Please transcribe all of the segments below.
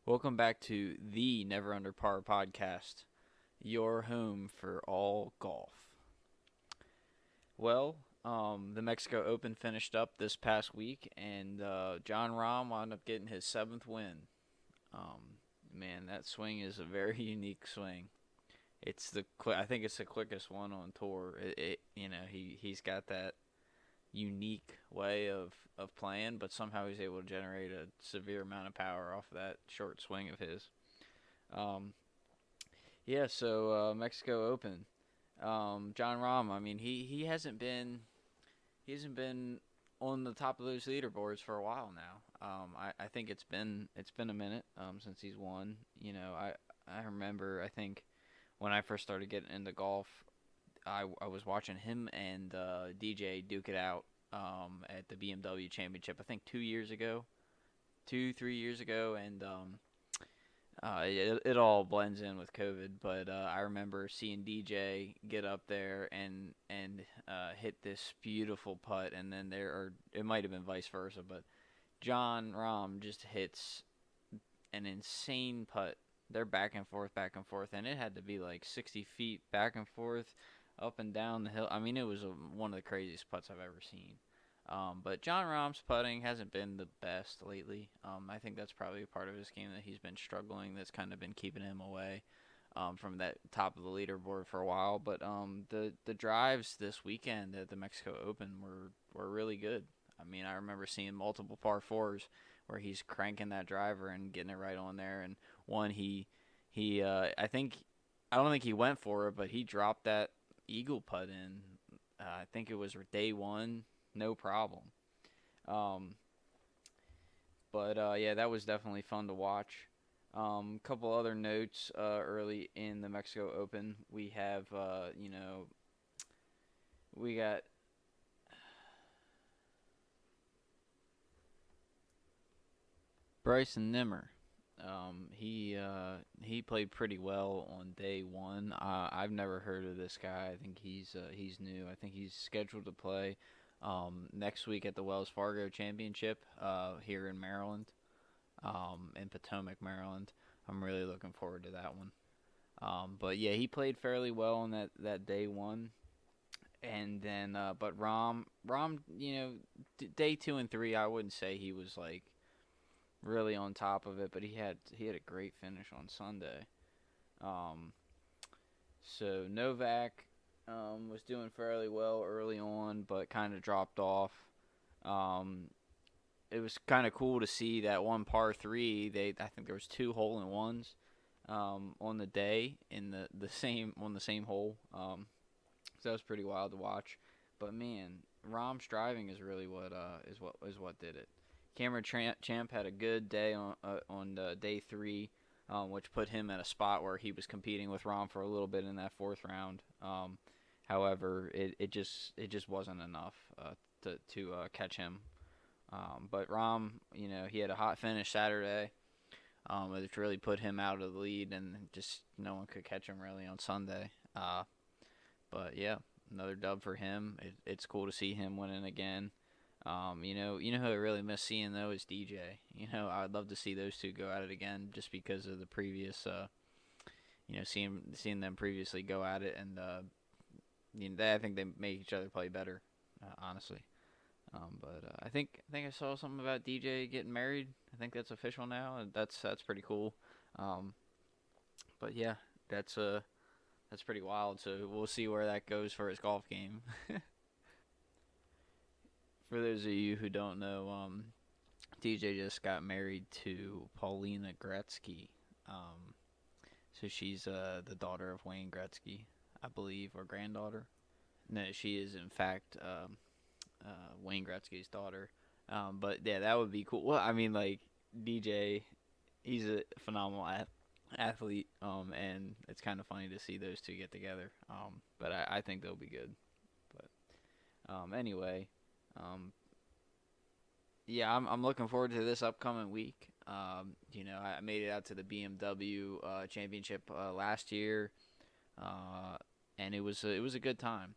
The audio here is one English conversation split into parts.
Welcome back to the Never Under Par podcast, your home for all golf. The Mexico Open finished up this past week, and Jon Rahm wound up getting his seventh win. Man, that swing is a very unique swing. I think it's the quickest one on tour. He's got that unique way of playing, but somehow he's able to generate a severe amount of power off of that short swing of his. Um, Mexico Open. Jon Rahm. I mean, he hasn't been on the top of those leaderboards for a while now. I think it's been a minute since he's won. I remember. I think when I first started getting into golf, I was watching him and DJ duke it out at the BMW Championship. I think 2 years ago, 3 years ago, and it all blends in with COVID, but I remember seeing DJ get up there and hit this beautiful putt, and then it might have been vice versa, but Jon Rahm just hits an insane putt. They're back and forth, and it had to be like 60 feet back and forth, up and down the hill. I mean, it was one of the craziest putts I've ever seen. But Jon Rahm's putting hasn't been the best lately. I think that's probably a part of his game that he's been struggling. That's kind of been keeping him away from that top of the leaderboard for a while. But the drives this weekend at the Mexico Open were really good. I mean, I remember seeing multiple par fours where he's cranking that driver and getting it right on there. And one I don't think he went for it, but he dropped that eagle putt in. I think it was day one, no problem. Um, but that was definitely fun to watch. Couple other notes early in the Mexico Open. We got Bryson Nimmer. He played pretty well on day one. I've never heard of this guy. I think he's new. I think he's scheduled to play next week at the Wells Fargo Championship here in Maryland, in Potomac, Maryland. I'm really looking forward to that one. But yeah, he played fairly well on that day one. And then, but Rahm, day two and three, I wouldn't say he was like really on top of it, but he had a great finish on Sunday. Um, so Novak was doing fairly well early on, but kind of dropped off. Um, it was kind of cool to see that one par three. I think there was two hole in ones on the day in the same on the same hole. So that was pretty wild to watch. But man, Rahm's driving is really what did it. Cameron Champ had a good day on day three, which put him at a spot where he was competing with Rahm for a little bit in that fourth round. However, it just wasn't enough to catch him. But Rahm, he had a hot finish Saturday, which really put him out of the lead, and just no one could catch him really on Sunday. But yeah, another dub for him. It's cool to see him winning again. Who I really miss seeing though is DJ. I'd love to see those two go at it again, just because of the previous, seeing them previously go at it, and I think they make each other play better, honestly. But I think I saw something about DJ getting married. I think that's official now, and that's pretty cool. Um, but yeah, that's pretty wild. So we'll see where that goes for his golf game. For those of you who don't know, DJ just got married to Paulina Gretzky. Um, so she's the daughter of Wayne Gretzky, I believe, or granddaughter. No, she is in fact Wayne Gretzky's daughter. But yeah, that would be cool. Well, I mean, like DJ, he's a phenomenal athlete. And it's kind of funny to see those two get together. But I think they'll be good. But anyway, um, yeah, I'm looking forward to this upcoming week. I made it out to the BMW championship last year, and it was a good time.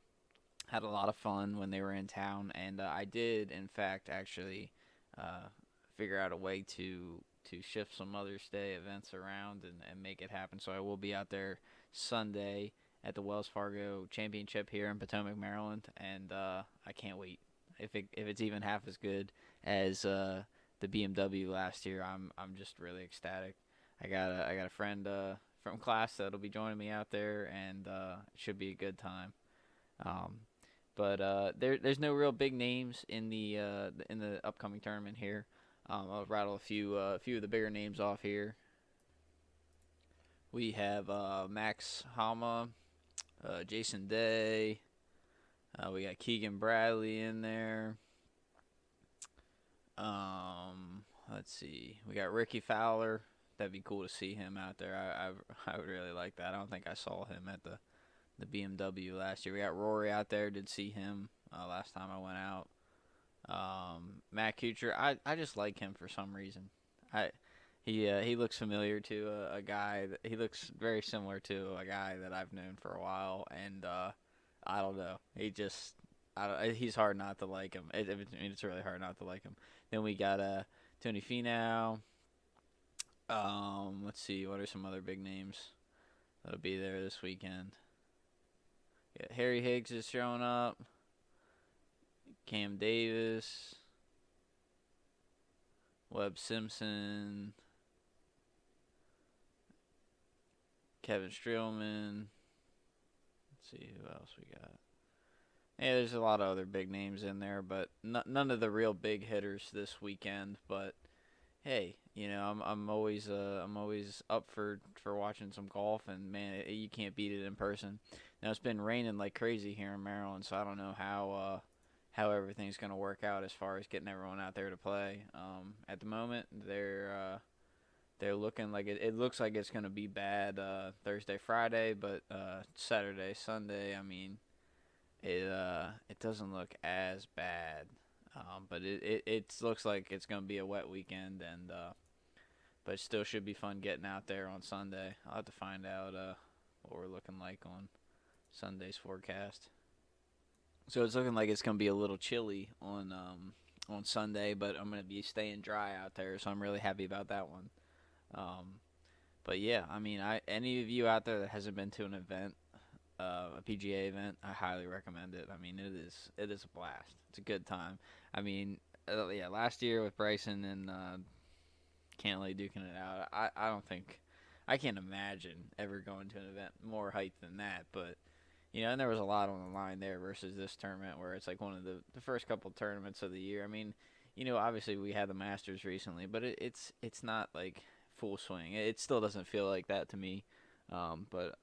Had a lot of fun when they were in town, and I did in fact actually uh, figure out a way to shift some Mother's Day events around and make it happen. So I will be out there Sunday at the Wells Fargo Championship here in Potomac, Maryland, and I can't wait. If it's even half as good as the BMW last year, I'm just really ecstatic. I got a friend from class that'll be joining me out there, and it should be a good time. Um, but there's no real big names in the upcoming tournament here. I'll rattle a few of the bigger names off here. We have Max Hama, Jason Day. We got Keegan Bradley in there. Let's see. We got Ricky Fowler. That'd be cool to see him out there. I would really like that. I don't think I saw him at the BMW last year. We got Rory out there. Did see him last time I went out. Matt Kucher. I just like him for some reason. I he looks familiar to a guy. He looks very similar to a guy that I've known for a while, and I don't know. He's hard not to like him. It's really hard not to like him. Then we got Tony Finau. Let's see. What are some other big names that'll be there this weekend? Yeah, Harry Higgs is showing up. Cam Davis. Webb Simpson. Kevin Streelman. Let's see who else we got. Yeah, there's a lot of other big names in there, but none of the real big hitters this weekend. But hey, I'm always up for watching some golf, and man, you can't beat it in person. Now it's been raining like crazy here in Maryland, so I don't know how everything's gonna work out as far as getting everyone out there to play. At the moment, they're looking like it looks like it's gonna be bad Thursday, Friday, but Saturday, Sunday, I mean, it doesn't look as bad. But it looks like it's gonna be a wet weekend, and but it still should be fun getting out there on Sunday. I'll have to find out what we're looking like on Sunday's forecast. So it's looking like it's gonna be a little chilly on Sunday, but I'm gonna be staying dry out there, so I'm really happy about that one. Um, but yeah, I mean, any of you out there that hasn't been to an event, a PGA event, I highly recommend it. I mean, it is a blast. It's a good time. I mean, yeah, last year with Bryson and Cantley duking it out, I don't think I can't imagine ever going to an event more hype than that. But and there was a lot on the line there versus this tournament where it's like one of the first couple tournaments of the year. I mean, obviously we had the Masters recently, but it's not like full swing. It still doesn't feel like that to me. But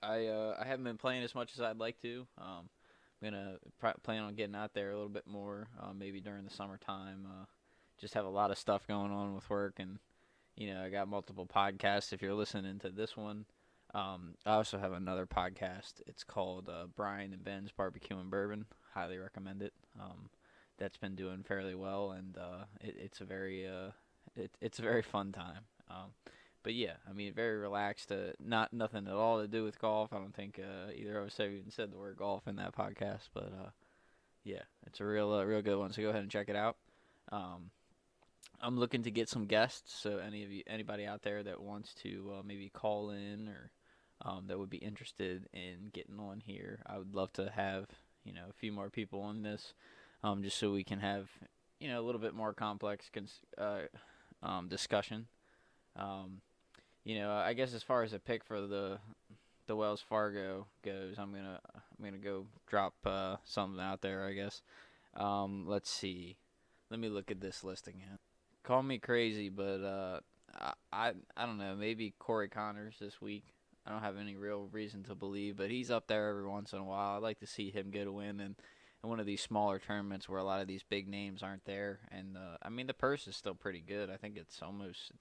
I haven't been playing as much as I'd like to. I'm gonna plan on getting out there a little bit more, maybe during the summertime. Just have a lot of stuff going on with work, and I got multiple podcasts. If you're listening to this one, I also have another podcast. It's called Brian and Ben's Barbecue and Bourbon. Highly recommend it. That's been doing fairly well, and it's a very it's a very fun time. But yeah, I mean, very relaxed. Nothing at all to do with golf. I don't think either of us have even said the word golf in that podcast. But yeah, it's a real good one. So go ahead and check it out. I'm looking to get some guests. So anybody out there that wants to maybe call in or that would be interested in getting on here, I would love to have a few more people on this, just so we can have a little bit more complex discussion. I guess as far as a pick for the Wells Fargo goes, I'm gonna go drop something out there, I guess. Let's see. Let me look at this list again. Call me crazy, but I don't know. Maybe Corey Connors this week. I don't have any real reason to believe, but he's up there every once in a while. I'd like to see him get a win in one of these smaller tournaments where a lot of these big names aren't there. And I mean, the purse is still pretty good. I think it's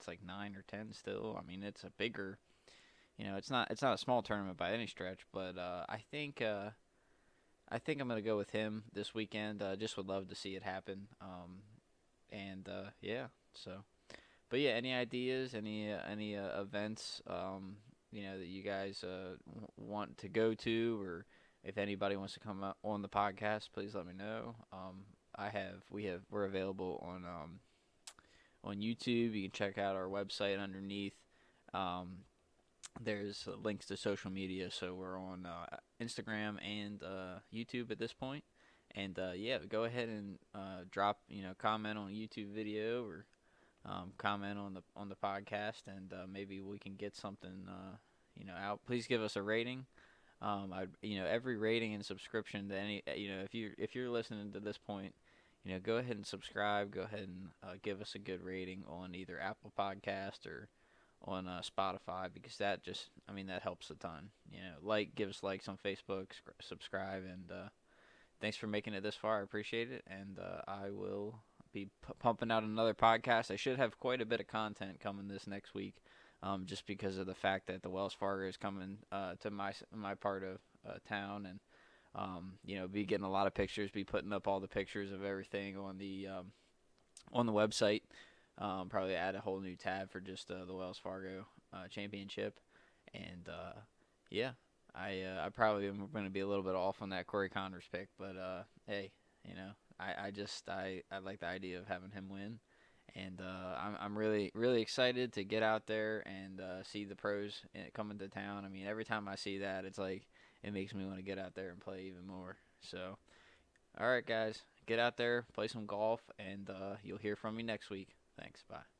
like 9 or 10 still. I mean, it's a bigger, it's not a small tournament by any stretch. But I think I'm gonna go with him this weekend. Just would love to see it happen. Yeah. So, but yeah, any ideas, any events, that you guys want to go to, or if anybody wants to come up on the podcast, please let me know. We're available on YouTube. You can check out our website underneath. Um, there's links to social media, so we're on Instagram and YouTube at this point. And yeah, go ahead and drop comment on a YouTube video or comment on the podcast, and maybe we can get something out. Please give us a rating. Every rating and subscription to any if you're listening to this point, go ahead and subscribe. Go ahead and give us a good rating on either Apple Podcast or on Spotify, because that helps a ton. Give us likes on Facebook, subscribe, and thanks for making it this far. I appreciate it, and I will be pumping out another podcast. I should have quite a bit of content coming this next week, just because of the fact that the Wells Fargo is coming to my part of town, and be getting a lot of pictures, be putting up all the pictures of everything on the website. Probably add a whole new tab for just the Wells Fargo Championship, and yeah, I probably am going to be a little bit off on that Corey Connors pick, but hey, I like the idea of having him win, and I'm really really excited to get out there and see the pros coming to town. I mean, every time I see that, it's like it makes me want to get out there and play even more. So, all right, guys, get out there, play some golf, and you'll hear from me next week. Thanks. Bye.